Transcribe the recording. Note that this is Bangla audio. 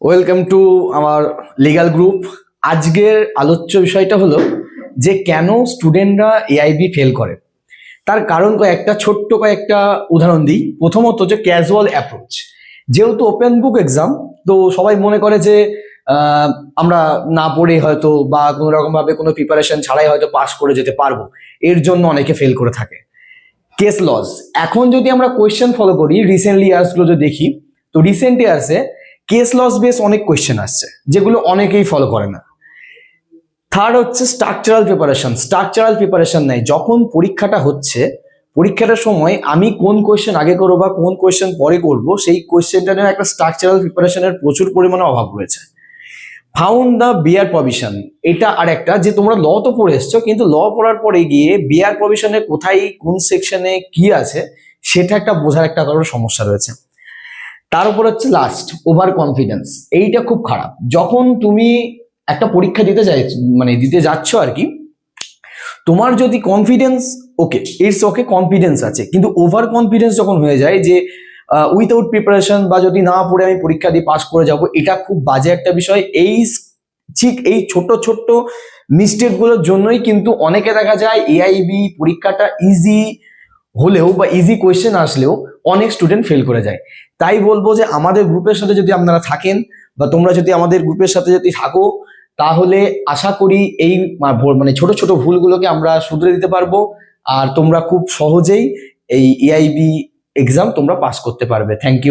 ওয়েলকাম টু আমার লিগ্যাল গ্রুপ। আজকের আলোচ্য বিষয়টা হলো যে কেন স্টুডেন্টরা এআইবি ফেল করে। তার কারণ কয়েকটা উদাহরণ দিই। প্রথমত যে ক্যাজুয়াল অ্যাপ্রোচ, যেহেতু ওপেন বুক এক্সাম, তো সবাই মনে করে যে আমরা না পড়ে হয়তো বা কোনো রকম ভাবে কোনো প্রিপারেশন ছাড়াই হয়তো পাস করে যেতে পারবো, এর জন্য অনেকে ফেল করে থাকে। কেস লস, এখন যদি আমরা কোয়েশ্চেন ফলো করি, রিসেন্টলি ইয়ার্সগুলো যদি দেখি, তো রিসেন্ট ইয়ার্সে কেস লস বেস অনেক কোয়েশ্চেন আসছে যেগুলো অনেকেই ফলো করে না। থার্ড হচ্ছে স্ট্রাকচারাল প্রিপারেশন নেই। যখন পরীক্ষাটা হচ্ছে, পরীক্ষাটার সময় আমি কোন কোয়েশ্চেন আগে করবো বা কোন কোয়েশ্চেন পরে করব, সেই কোয়েশ্চেনটা নিয়ে একটা স্ট্রাকচারাল প্রিপারেশনের প্রচুর পরিমাণে অভাব রয়েছে। ফাউন্ড দ্য বিয়ার প্রভিশন, এটা আর একটা, যে তোমরা ল তো পড়ে এসছো, কিন্তু ল পড়ার পরে গিয়ে বিয়ার প্রভিশনে কোথায় কোন সেকশনে কি আছে সেটা একটা বোঝার একটা কারোর সমস্যা রয়েছে। তার উপর হচ্ছে লাস্ট, ওভার কনফিডেন্স। এইটা খুব খারাপ। যখন তুমি একটা পরীক্ষা দিতে যাচ্ছ আর কি, তোমার যদি কনফিডেন্স ওকে কনফিডেন্স আছে, কিন্তু ওভার কনফিডেন্স যখন হয়ে যায় যে উইথাউট প্রিপারেশন বা যদি না পড়ে আমি পরীক্ষা দিয়ে পাস করে যাব, এটা খুব বাজে একটা বিষয়। এই ছোট ছোট্ট মিস্টেকগুলোর জন্যই কিন্তু অনেকে দেখা যায় এআইবি পরীক্ষাটা ইজি হলেও বা ইজি কোয়েশ্চেন আসলেও অনেক স্টুডেন্ট ফেল করে যায়। তাই বলবো যে আমাদের গ্রুপের সাথে যদি আপনারা থাকেন বা তোমরা যদি আমাদের গ্রুপের সাথে যদি থাকো, তাহলে আশা করি এই ছোট ছোট ভুলগুলোকে আমরা শুধরে দিতে পারবো, আর তোমরা খুব সহজেই এই এআইবি এক্সাম তোমরা পাস করতে পারবে। Thank you.